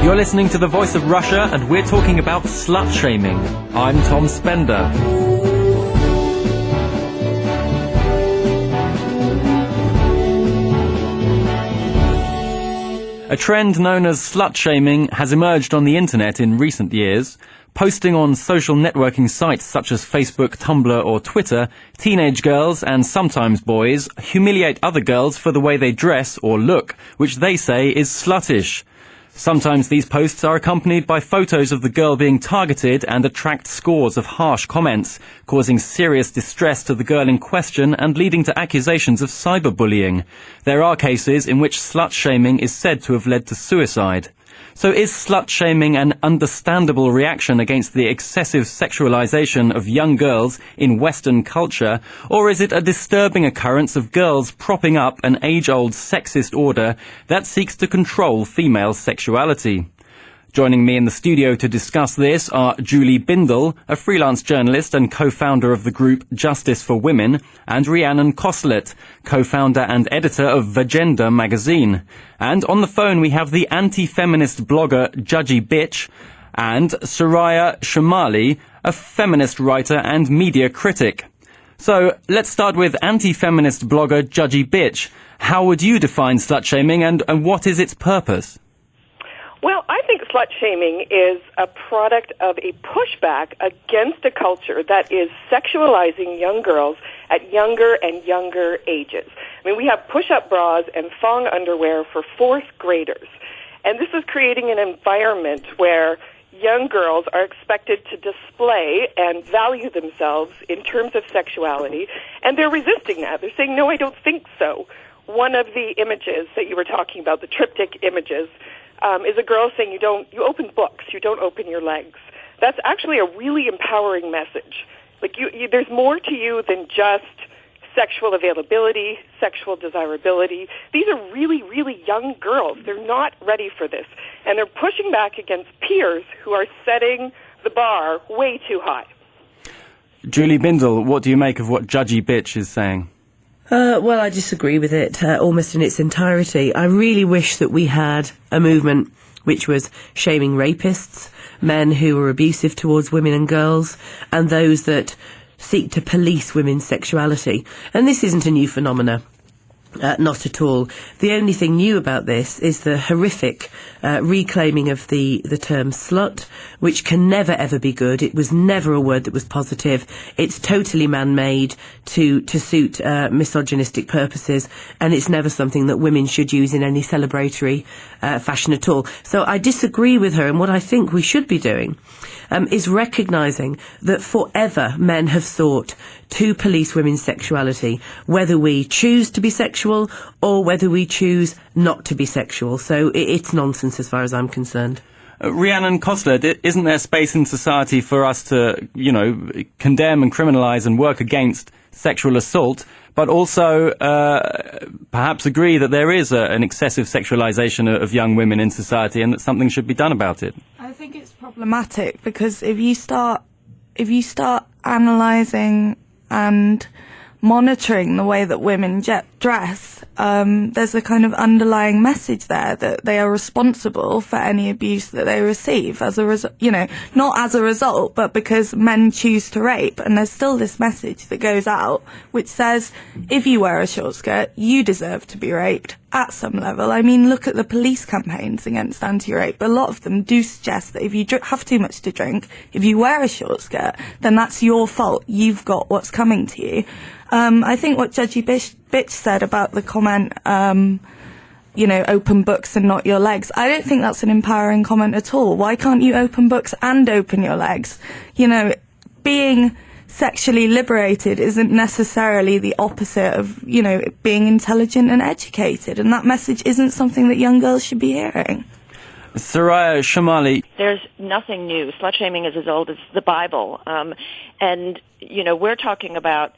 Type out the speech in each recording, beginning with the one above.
You're listening to The Voice of Russia, and we're talking about slut-shaming. I'm Tom Spender. A trend known as slut-shaming has emerged on the internet in recent years. Posting on social networking sites such as Facebook, Tumblr or Twitter, teenage girls and sometimes boys humiliate other girls for the way they dress or look, which they say is sluttish. Sometimes these posts are accompanied by photos of the girl being targeted and attract scores of harsh comments, causing serious distress to the girl in question and leading to accusations of cyberbullying. There are cases in which slut-shaming is said to have led to suicide. So is slut-shaming an understandable reaction against the excessive sexualization of young girls in Western culture, or is it a disturbing occurrence of girls propping up an age-old sexist order that seeks to control female sexuality? Joining me in the studio to discuss this are Julie Bindel, a freelance journalist and co-founder of the group Justice for Women, and Rhiannon Cosslett, co-founder and editor of Vagenda magazine. And on the phone we have the anti-feminist blogger Judgy Bitch and Soraya Chemaly, a feminist writer and media critic. So let's start with anti-feminist blogger Judgy Bitch. How would you define slut-shaming and what is its purpose? Well, I think slut-shaming is a product of a pushback against a culture that is sexualizing young girls at younger and younger ages. I mean, we have push-up bras and thong underwear for fourth graders. And this is creating an environment where young girls are expected to display and value themselves in terms of sexuality, and they're resisting that. They're saying, no, I don't think so. One of the images that you were talking about, the triptych images, is a girl saying you open books, you don't open your legs. That's actually a really empowering message. Like there's more to you than just sexual availability, sexual desirability. These are really, really young girls. They're not ready for this. And they're pushing back against peers who are setting the bar way too high. Julie Bindel, what do you make of what Judgy Bitch is saying? Well, I disagree with it almost in its entirety. I really wish that we had a movement which was shaming rapists, men who are abusive towards women and girls, and those that seek to police women's sexuality. And this isn't a new phenomenon. Not at all. The only thing new about this is the horrific reclaiming of the term slut, which can never ever be good. It was never a word that was positive. It's totally man-made to suit misogynistic purposes, and it's never something that women should use in any celebratory fashion at all. So I disagree with her, and what I think we should be doing is recognising that forever men have sought to police women's sexuality, whether we choose to be sexual or whether we choose not to be sexual. So it's nonsense as far as I'm concerned. Rhiannon Cosslett, isn't there space in society for us to, condemn and criminalise and work against sexual assault, but also perhaps agree that there is an excessive sexualisation of young women in society and that something should be done about it? I think it's problematic because if you start analysing and monitoring the way that women dress, there's a kind of underlying message there that they are responsible for any abuse that they receive as a result, not as a result, but because men choose to rape. And there's still this message that goes out which says, if you wear a short skirt, you deserve to be raped at some level. I mean, look at the police campaigns against anti-rape. A lot of them do suggest that if you have too much to drink, if you wear a short skirt, then that's your fault. You've got what's coming to you. I think what Judgy Bitch said about the comment, open books and not your legs, I don't think that's an empowering comment at all. Why can't you open books and open your legs? Being sexually liberated isn't necessarily the opposite of, being intelligent and educated. And that message isn't something that young girls should be hearing. Soraya Chemaly. There's nothing new. Slut-shaming is as old as the Bible. We're talking about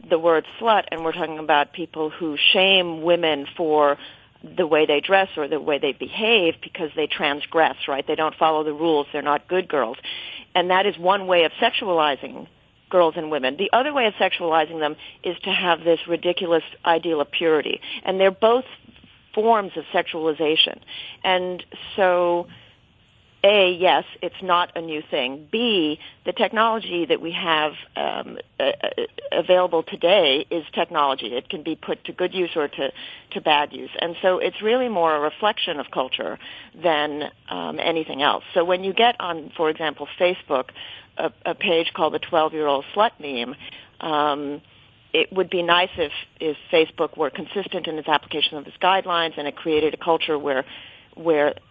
the word slut, and we're talking about people who shame women for the way they dress or the way they behave because they transgress, right? They don't follow the rules. They're not good girls. And that is one way of sexualizing girls and women. The other way of sexualizing them is to have this ridiculous ideal of purity. And they're both forms of sexualization. And so A, yes, it's not a new thing. B, the technology that we have available today is technology. It can be put to good use or to bad use. And so it's really more a reflection of culture than anything else. So when you get on, for example, Facebook, a page called the 12-year-old slut meme, it would be nice if Facebook were consistent in its application of its guidelines and it created a culture where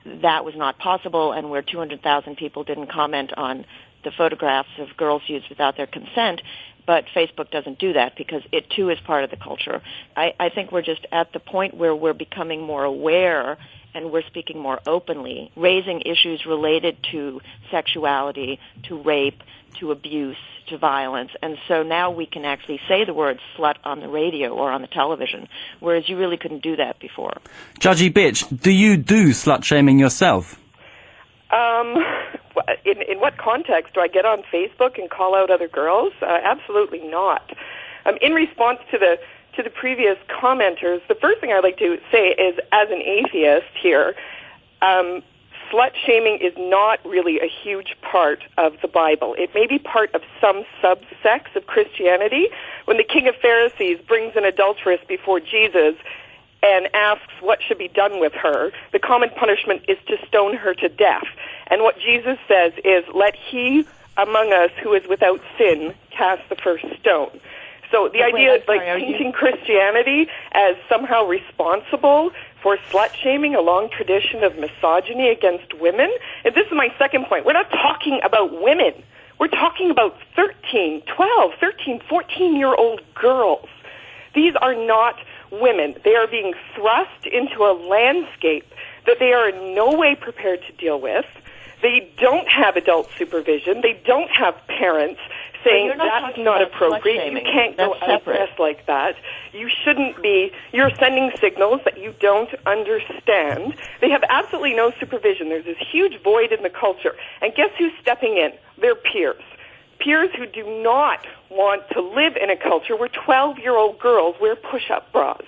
that was not possible and where 200,000 people didn't comment on the photographs of girls used without their consent. But Facebook doesn't do that because it, too, is part of the culture. I think we're just at the point where we're becoming more aware and we're speaking more openly, raising issues related to sexuality, to rape, to abuse, to violence. And so now we can actually say the word slut on the radio or on the television, whereas you really couldn't do that before. Judgy Bitch, do you do slut-shaming yourself? In what context? Do I get on Facebook and call out other girls? Absolutely not. In response to the previous commenters, the first thing I'd like to say is, as an atheist here, slut-shaming is not really a huge part of the Bible. It may be part of some subsects of Christianity. When the king of Pharisees brings an adulteress before Jesus and asks what should be done with her, the common punishment is to stone her to death. And what Jesus says is, let he among us who is without sin cast the first stone. So the idea of painting Christianity as somehow responsible for slut-shaming, a long tradition of misogyny against women, and this is my second point. We're not talking about women. We're talking about 13, 12, 13, 14-year-old girls. These are not women. They are being thrust into a landscape that they are in no way prepared to deal with. They don't have adult supervision. They don't have parents saying that's not appropriate. You can't go out dressed like that. You shouldn't be. You're sending signals that you don't understand. They have absolutely no supervision. There's this huge void in the culture. And guess who's stepping in? Their peers. Peers who do not want to live in a culture where 12-year-old girls wear push-up bras.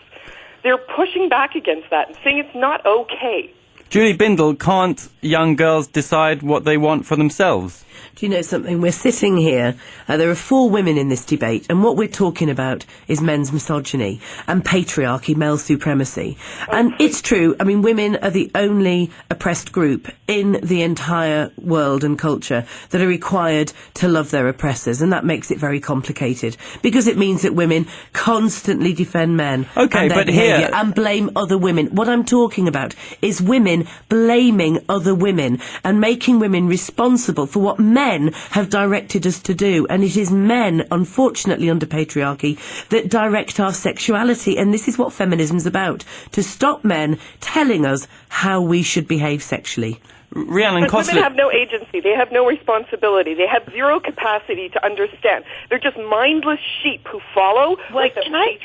They're pushing back against that and saying it's not okay. Julie Bindel, can't young girls decide what they want for themselves? Do you know something? We're sitting here. There are 4 women in this debate, and what we're talking about is men's misogyny and patriarchy, male supremacy. And it's true. I mean, women are the only oppressed group in the entire world and culture that are required to love their oppressors, and that makes it very complicated because it means that women constantly defend men and their behaviour and blame other women. What I'm talking about is women blaming other women and making women responsible for what men have directed us to do. And it is men, unfortunately under patriarchy, that direct our sexuality. And this is what feminism's about, to stop men telling us how we should behave sexually. Rhiannon Cosslett. Women have no agency. They have no responsibility. They have zero capacity to understand. They're just mindless sheep who follow. Wait, can I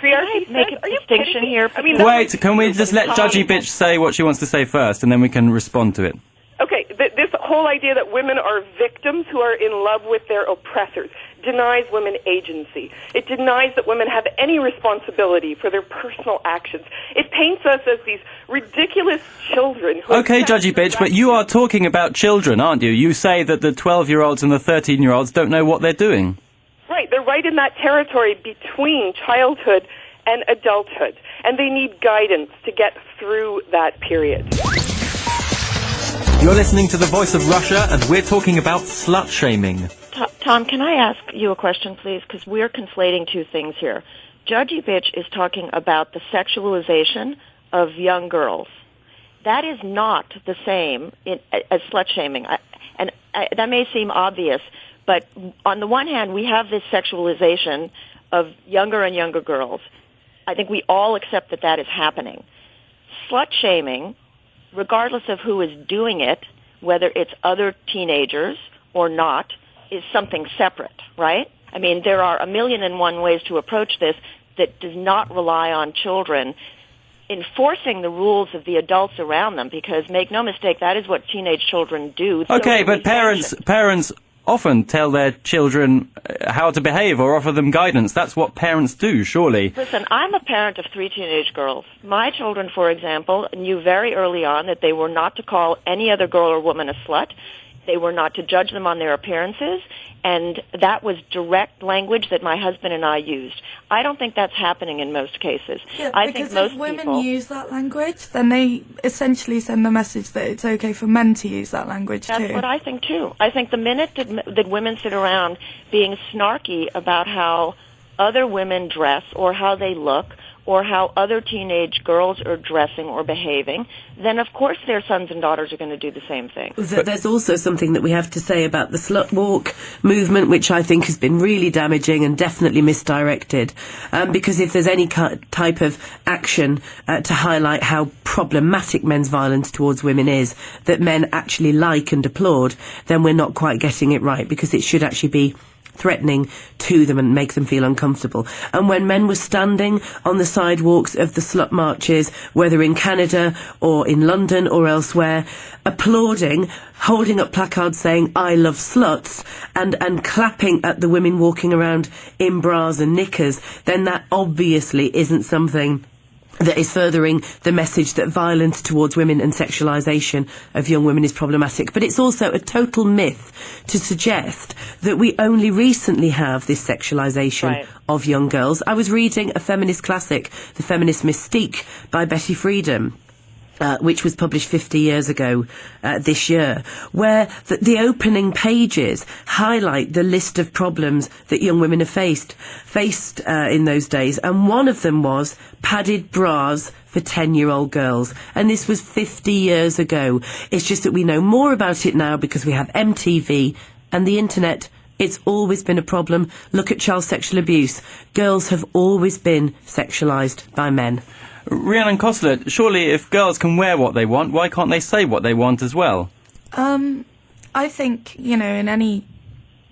make a distinction here? I mean, wait, can we just let Judgy Bitch say what she wants to say first, and then we can respond to it? Okay, this whole idea that women are victims who are in love with their oppressors denies women agency. It denies that women have any responsibility for their personal actions. It paints us as these ridiculous children. Okay, Judgy Bitch, but you are talking about children, aren't you? You say that the 12-year-olds and the 13-year-olds don't know what they're doing. Right, they're right in that territory between childhood and adulthood, and they need guidance to get through that period. You're listening to The Voice of Russia, and we're talking about slut-shaming. Tom, can I ask you a question, please? Because we're conflating two things here. Judgy Bitch is talking about the sexualization of young girls. That is not the same as slut-shaming. That may seem obvious, but on the one hand, we have this sexualization of younger and younger girls. I think we all accept that that is happening. Slut-shaming, regardless of who is doing it, whether it's other teenagers or not, is something separate, right? I mean, there are 1,000,001 ways to approach this that does not rely on children enforcing the rules of the adults around them, because make no mistake, that is what teenage children do. Okay, but parents often tell their children how to behave or offer them guidance. That's what parents do, surely. Listen, I'm a parent of 3 teenage girls. My children, for example, knew very early on that they were not to call any other girl or woman a slut. They were not to judge them on their appearances, and that was direct language that my husband and I used. I don't think that's happening in most cases. Yeah, I because think most if women people use that language, then they essentially send the message that it's okay for men to use that language too. That's what I think too. I think the minute that women sit around being snarky about how other women dress or how they look or how other teenage girls are dressing or behaving, then of course their sons and daughters are going to do the same thing. There's also something that we have to say about the slut walk movement, which I think has been really damaging and definitely misdirected. Because if there's any type of action to highlight how problematic men's violence towards women is, that men actually like and applaud, then we're not quite getting it right, because it should actually be threatening to them and make them feel uncomfortable. And when men were standing on the sidewalks of the slut marches, whether in Canada or in London or elsewhere, applauding, holding up placards saying, "I love sluts," and clapping at the women walking around in bras and knickers, then that obviously isn't something that is furthering the message that violence towards women and sexualisation of young women is problematic. But it's also a total myth to suggest that we only recently have this sexualisation of young girls. I was reading a feminist classic, The Feminist Mystique by Betty Friedan, which was published 50 years ago this year, where the opening pages highlight the list of problems that young women have faced in those days, and one of them was padded bras for 10-year-old girls. And this was 50 years ago. It's just that we know more about it now because we have MTV and the internet. It's always been a problem. Look at child sexual abuse. Girls have always been sexualised by men. Rhiannon Cosslett, surely if girls can wear what they want, why can't they say what they want as well? I think, in any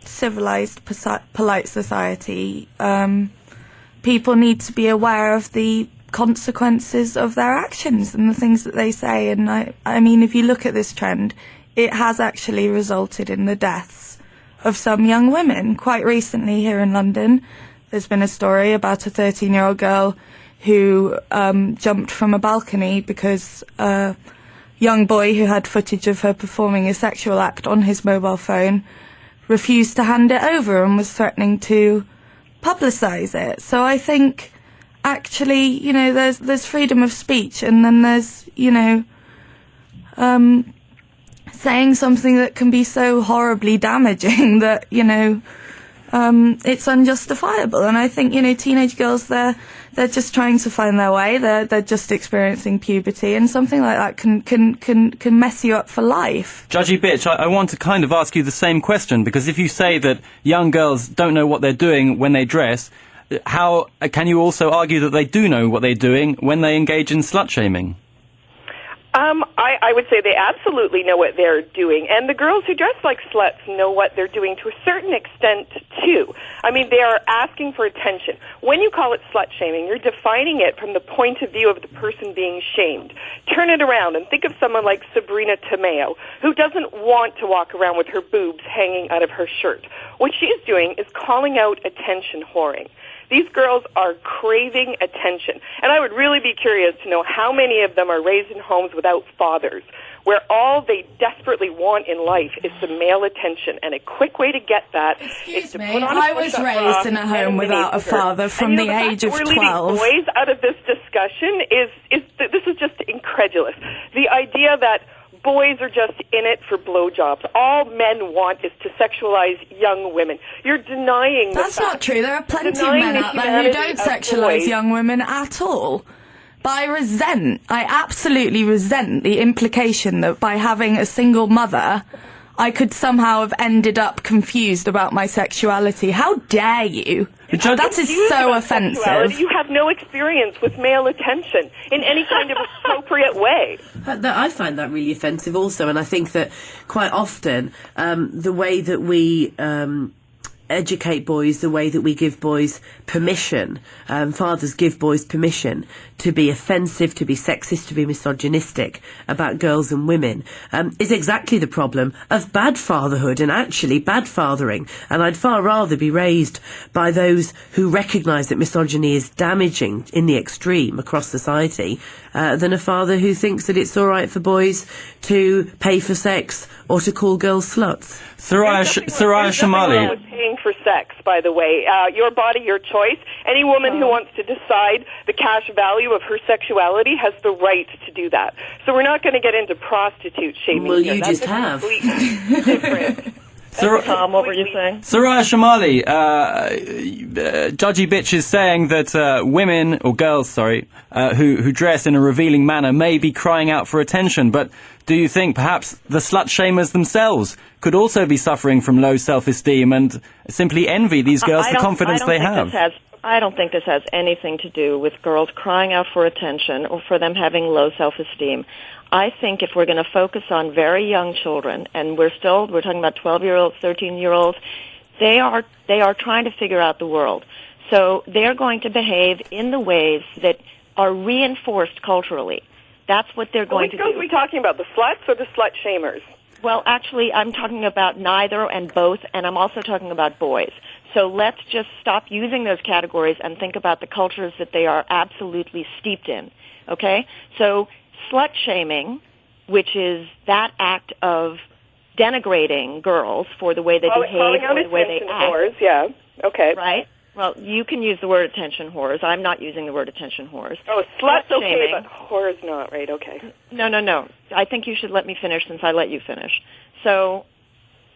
civilised, polite society, people need to be aware of the consequences of their actions and the things that they say. And I mean, if you look at this trend, it has actually resulted in the deaths of some young women. Quite recently here in London, there's been a story about a 13-year-old girl who jumped from a balcony because a young boy who had footage of her performing a sexual act on his mobile phone refused to hand it over and was threatening to publicise it. So I think actually, there's freedom of speech, and then there's, saying something that can be so horribly damaging that, it's unjustifiable. And I think, teenage girls, they're just trying to find their way. They're just experiencing puberty, and something like that can mess you up for life. Judgy Bitch, I want to kind of ask you the same question, because if you say that young girls don't know what they're doing when they dress, how can you also argue that they do know what they're doing when they engage in slut-shaming? I would say they absolutely know what they're doing, and the girls who dress like sluts know what they're doing to a certain extent, too. I mean, they are asking for attention. When you call it slut-shaming, you're defining it from the point of view of the person being shamed. Turn it around and think of someone like Sabrina Tomeo, who doesn't want to walk around with her boobs hanging out of her shirt. What she's doing is calling out attention whoring. These girls are craving attention. And I would really be curious to know how many of them are raised in homes without fathers, where all they desperately want in life is some male attention. And a quick way to get that is to put on a I was raised in a home without a father from the age of 12. We're leaving boys out of this discussion this is just incredulous. The idea that boys are just in it for blowjobs. All men want is to sexualize young women. You're denying That's not true. There are plenty of men out there who don't sexualize young women at all. But I absolutely resent the implication that by having a single mother, I could somehow have ended up confused about my sexuality. How dare you? That is so offensive. You have no experience with male attention in any kind of appropriate way. I find that really offensive also, and I think that quite often the way that we educate boys the way that we give boys permission, fathers give boys permission to be offensive, to be sexist, to be misogynistic about girls and women, is exactly the problem of bad fatherhood and actually bad fathering. And I'd far rather be raised by those who recognise that misogyny is damaging in the extreme across society than a father who thinks that it's all right for boys to pay for sex or to call girls sluts. Soraya Chemaly. With paying for sex, by the way. Your body, your choice. Any woman who wants to decide the cash value of her sexuality has the right to do that. So we're not going to get into prostitute shaming. Well, here. you That's just have. completely different. Tom, what were you saying? Soraya Chemaly, Judgy Bitch is saying that women, or girls, who dress in a revealing manner may be crying out for attention, but do you think perhaps the slut-shamers themselves could also be suffering from low self-esteem and simply envy these girls the confidence they have? I don't think this has anything to do with girls crying out for attention or for them having low self-esteem. I think if we're going to focus on very young children, and we're talking about 12-year-olds, 13-year-olds, they are trying to figure out the world. So they're going to behave in the ways that are reinforced culturally. That's what they're going to do. Are we talking about the sluts or the slut-shamers? Well, actually, I'm talking about neither and both, and I'm also talking about boys. So let's just stop using those categories and think about the cultures that they are absolutely steeped in, okay? So slut-shaming, which is that act of denigrating girls for the way they behave or the way they act. Whores, yeah, okay. Right? Well, you can use the word attention whores. I'm not using the word attention whores. Oh, slut's okay, but whore's not, right? Okay. No. I think you should let me finish since I let you finish. So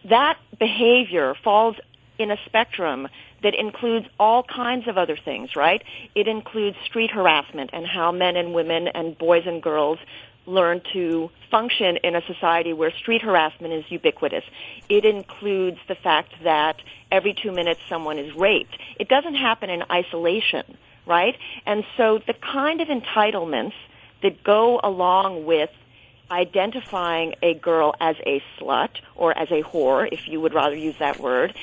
that behavior falls in a spectrum that includes all kinds of other things, right? It includes street harassment and how men and women and boys and girls learn to function in a society where street harassment is ubiquitous. It includes the fact that every 2 minutes someone is raped. It doesn't happen in isolation, right? And so the kind of entitlements that go along with identifying a girl as a slut or as a whore, if you would rather use that word,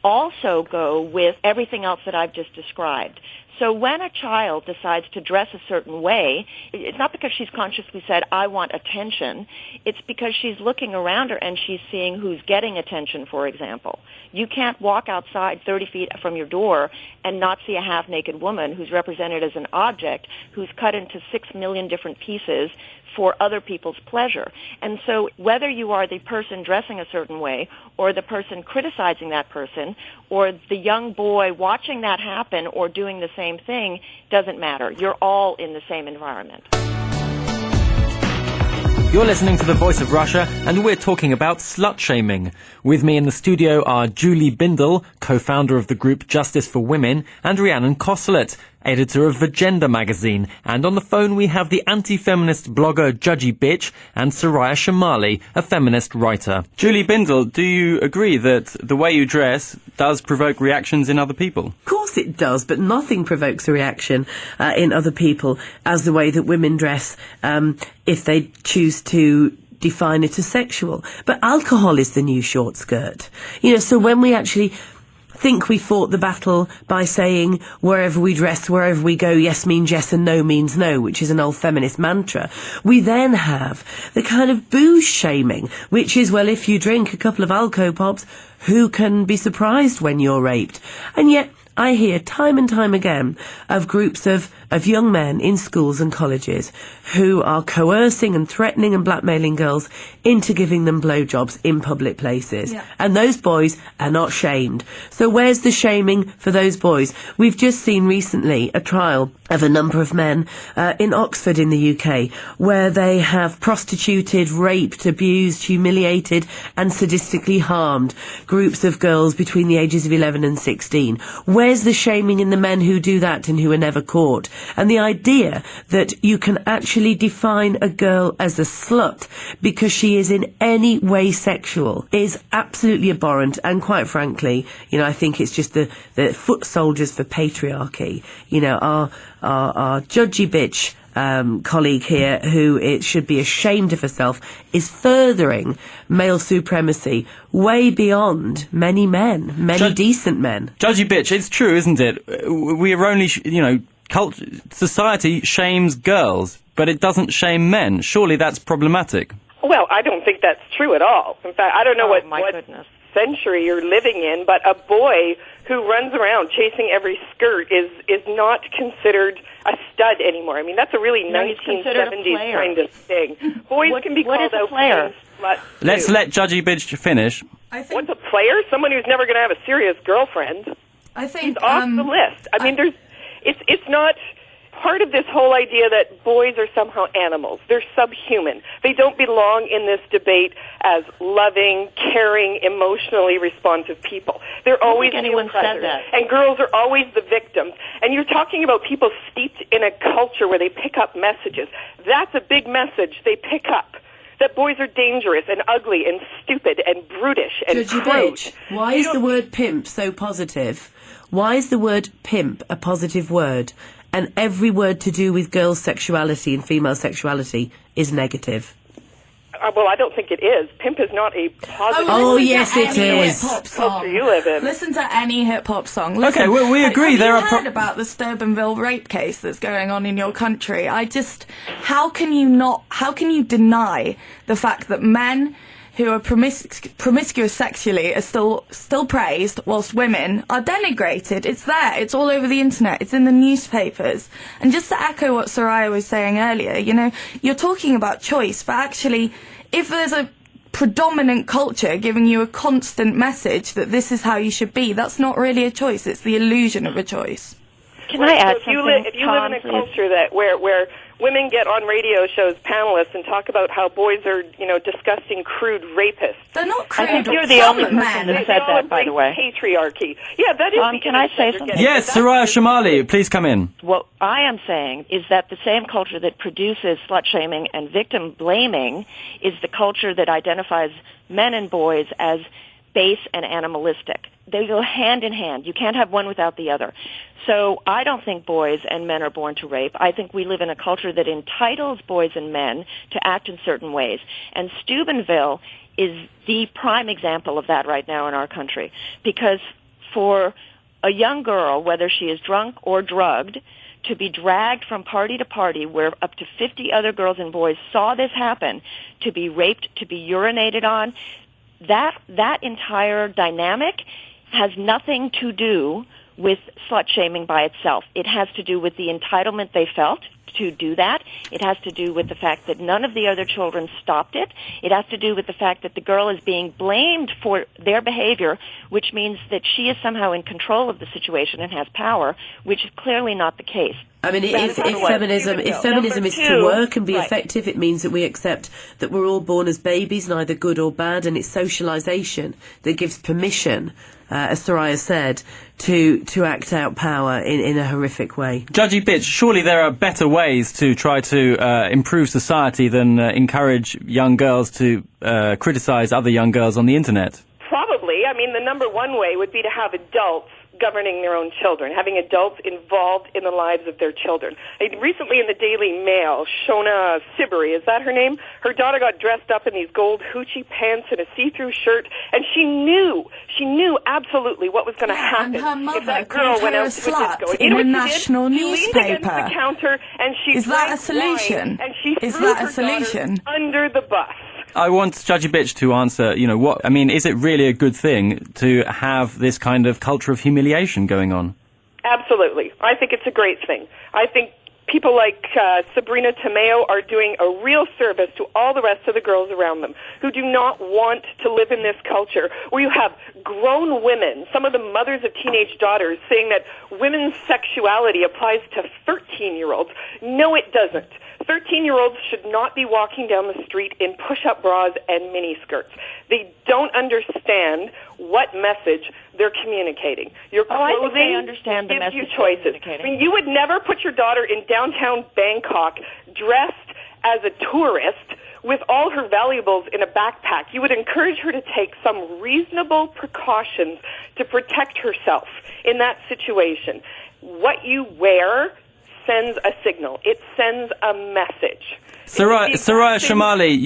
also go with everything else that I've just described. So when a child decides to dress a certain way, it's not because she's consciously said, I want attention. It's because she's looking around her and she's seeing who's getting attention, for example. You can't walk outside 30 feet from your door and not see a half-naked woman who's represented as an object who's cut into 6 million different pieces for other people's pleasure. And so whether you are the person dressing a certain way or the person criticizing that person or the young boy watching that happen or doing the same thing doesn't matter. You're all in the same environment. You're listening to The Voice of Russia, and we're talking about slut-shaming. With me in the studio are Julie Bindel, co-founder of the group Justice for Women, and Rhiannon Cosslett, editor of Vagenda magazine. And on the phone we have the anti-feminist blogger Judgy Bitch and Soraya Chemaly, a feminist writer. Julie Bindel, do you agree that the way you dress does provoke reactions in other people? Of course it does, but nothing provokes a reaction in other people as the way that women dress if they choose to define it as sexual. But alcohol is the new short skirt. So when we actually think we fought the battle by saying wherever we dress, wherever we go, yes means yes and no means no, which is an old feminist mantra, we then have the kind of booze shaming, which is, well, if you drink a couple of Alco Pops, who can be surprised when you're raped? And yet I hear time and time again of groups of young men in schools and colleges who are coercing and threatening and blackmailing girls into giving them blowjobs in public places. Yeah. And those boys are not shamed. So where's the shaming for those boys? We've just seen recently a trial of a number of men in Oxford in the UK where they have prostituted, raped, abused, humiliated and sadistically harmed groups of girls between the ages of 11 and 16. Where's the shaming in the men who do that and who are never caught? And the idea that you can actually define a girl as a slut because she is in any way sexual is absolutely abhorrent. And quite frankly, I think it's just the foot soldiers for patriarchy. Our Judgy Bitch colleague here, who it should be ashamed of herself, is furthering male supremacy way beyond many men, many decent men. Judgy Bitch, it's true, isn't it? We are only, society shames girls, but it doesn't shame men. Surely that's problematic. Well, I don't think that's true at all. In fact, I don't know what goodness. century you're living in, but a boy who runs around chasing every skirt is not considered a stud anymore. I mean, that's a really 1970s kind of thing. Boys can be called out player. Sluts Let's too. let Judgy Bitch finish. What's a player? Someone who's never going to have a serious girlfriend. I think He's off the list. I mean, it's not part of this whole idea that boys are somehow animals. They're subhuman. They don't belong in this debate as loving, caring, emotionally responsive people. They're always the oppressors, and girls are always the victims. And you're talking about people steeped in a culture where they pick up messages. That's a big message they pick up. That boys are dangerous and ugly and stupid and brutish and Judgy crude. Bitch, why is the word pimp so positive? Why is the word pimp a positive word? And every word to do with girls' sexuality and female sexuality is negative. Well, I don't think it is. Pimp is not a positive. Oh, yes, it is. Hip-hop Culture you live in. Listen to any hip-hop song. Listen, Okay, well, we agree. Have There you are heard about the Steubenville rape case that's going on in your country? How can you deny the fact that men who are promiscuous sexually are still praised, whilst women are denigrated? It's there. It's all over the internet. It's in the newspapers. And just to echo what Soraya was saying earlier, you're talking about choice, but actually, if there's a predominant culture giving you a constant message that this is how you should be, that's not really a choice. It's the illusion of a choice. Can I add so something? If you live in a culture that where women get on radio shows, panelists, and talk about how boys are, disgusting, crude rapists. They're not crude. I think you're the only person men. that said that, by the way. Patriarchy. Yeah, that is. Can I say something? Yes, Soraya Chemaly, please come in. What I am saying is that the same culture that produces slut-shaming and victim-blaming is the culture that identifies men and boys as base and animalistic. They go hand in hand. You can't have one without the other. So I don't think boys and men are born to rape. I think we live in a culture that entitles boys and men to act in certain ways. And Steubenville is the prime example of that right now in our country. Because for a young girl, whether she is drunk or drugged, to be dragged from party to party where up to 50 other girls and boys saw this happen, to be raped, to be urinated on, that entire dynamic has nothing to do with slut-shaming by itself. It has to do with the entitlement they felt to do that. It has to do with the fact that none of the other children stopped it. It has to do with the fact that the girl is being blamed for their behavior, which means that she is somehow in control of the situation and has power, which is clearly not the case. I mean, if feminism is to work and be effective, it means that we accept that we're all born as babies, neither good or bad, and it's socialisation that gives permission, as Soraya said, to act out power in a horrific way. Judgy Bitch, surely there are better ways to try to improve society than encourage young girls to criticise other young girls on the internet. Probably. I mean, the number one way would be to have adults governing their own children, having adults involved in the lives of their children. Recently in the Daily Mail, Shona Siberry, is that her name? Her daughter got dressed up in these gold hoochie pants and a see-through shirt, and she knew absolutely what was going to happen if that girl went out to a disco. In a national newspaper. She leaned against the counter and she Is that a solution? And she Is threw that her a solution? daughter under the bus. I want Judgy Bitch to answer, is it really a good thing to have this kind of culture of humiliation going on? Absolutely. I think it's a great thing. I think people like Sabrina Tomeo are doing a real service to all the rest of the girls around them who do not want to live in this culture where you have grown women, some of the mothers of teenage daughters, saying that women's sexuality applies to 13-year-olds. No, it doesn't. 13-year-olds should not be walking down the street in push-up bras and miniskirts. They don't understand what message they're communicating. Your clothing gives you choices. I mean, you would never put your daughter in downtown Bangkok dressed as a tourist with all her valuables in a backpack. You would encourage her to take some reasonable precautions to protect herself in that situation. What you wear sends a signal. It sends a message. Soraya Chemaly,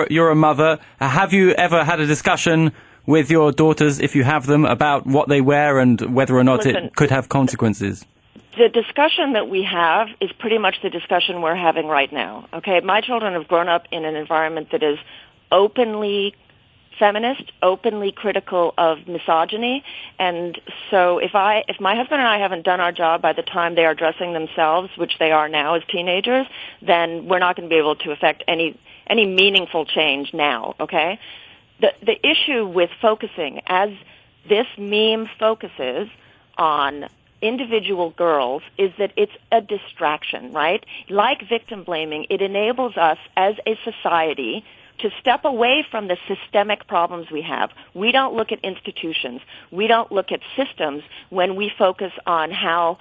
you're a mother. Have you ever had a discussion with your daughters, if you have them, about what they wear and whether or not it could have consequences? The discussion that we have is pretty much the discussion we're having right now. Okay, my children have grown up in an environment that is openly feminist, openly critical of misogyny, and so if my husband and I haven't done our job by the time they are dressing themselves, which they are now as teenagers, then we're not going to be able to affect any meaningful change now, okay? The issue with focusing, as this meme focuses on individual girls, is that it's a distraction, right? Like victim blaming, it enables us as a society to step away from the systemic problems we have. We don't look at institutions. We don't look at systems when we focus on how,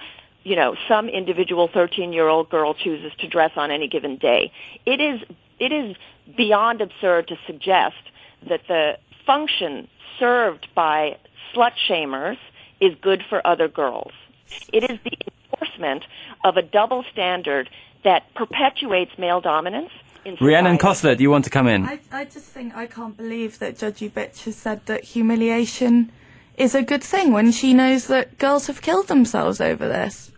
some individual 13-year-old girl chooses to dress on any given day. It is beyond absurd to suggest that the function served by slut-shamers is good for other girls. It is the enforcement of a double standard that perpetuates male dominance. Rhiannon Cosslett, you want to come in? I just think I can't believe that Judgy Bitch has said that humiliation is a good thing when she knows that girls have killed themselves over this.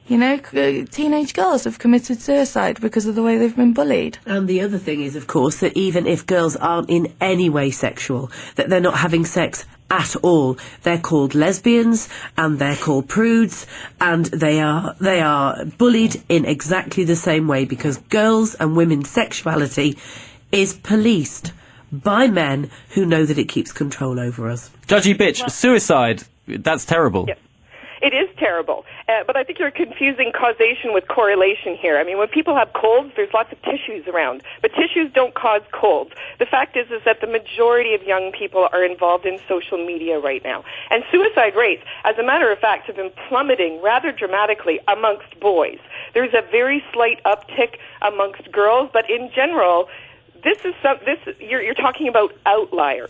Teenage girls have committed suicide because of the way they've been bullied. And the other thing is, of course, that even if girls aren't in any way sexual, that they're not having sex at all, they're called lesbians and they're called prudes, and they are bullied in exactly the same way, because girls' and women's sexuality is policed by men who know that it keeps control over us. Judgy Bitch, suicide, that's terrible. Yes. It is terrible, but I think you're confusing causation with correlation here. I mean, when people have colds, there's lots of tissues around, but tissues don't cause colds. The fact is that the majority of young people are involved in social media right now, and suicide rates, as a matter of fact, have been plummeting rather dramatically amongst boys. There's a very slight uptick amongst girls, but in general, you're talking about outliers.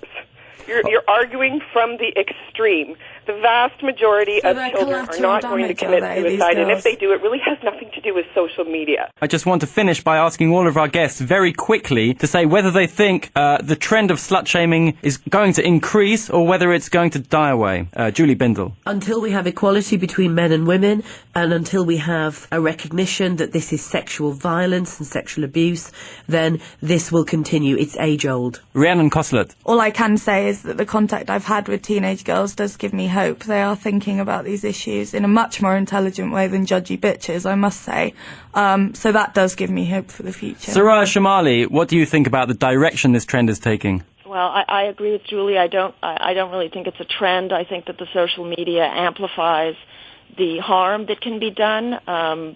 You're arguing from the extreme. The vast majority of children are not going to commit suicide, and if they do, it really has nothing to do with social media. I just want to finish by asking all of our guests very quickly to say whether they think the trend of slut-shaming is going to increase or whether it's going to die away. Julie Bindel. Until we have equality between men and women, and until we have a recognition that this is sexual violence and sexual abuse, then this will continue. It's age-old. Rhiannon Cosslett. All I can say is that the contact I've had with teenage girls does give me hope. They are thinking about these issues in a much more intelligent way than Judgy Bitches, I must say. So that does give me hope for the future. Soraya Chemaly, what do you think about the direction this trend is taking? Well, I agree with Julie. I don't really think it's a trend. I think that the social media amplifies the harm that can be done.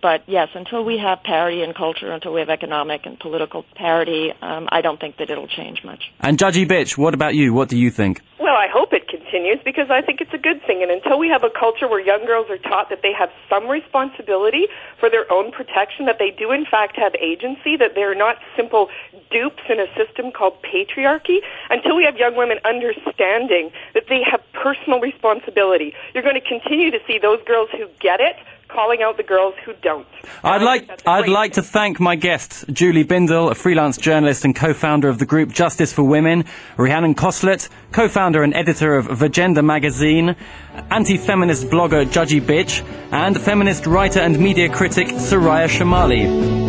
But yes, until we have parity in culture, until we have economic and political parity, I don't think that it'll change much. And Judgy Bitch, what about you? What do you think? Well, I hope it continues, because I think it's a good thing. And until we have a culture where young girls are taught that they have some responsibility for their own protection, that they do in fact have agency, that they're not simple dupes in a system called patriarchy, until we have young women understanding that they have personal responsibility, you're going to continue to see those girls who get it calling out the girls who don't. I'd like to thank my guests, Julie Bindel, a freelance journalist and co-founder of the group Justice for Women, Rhiannon Cosslett, co-founder and editor of Vagenda magazine, anti-feminist blogger Judgy Bitch, and feminist writer and media critic Soraya Chemaly.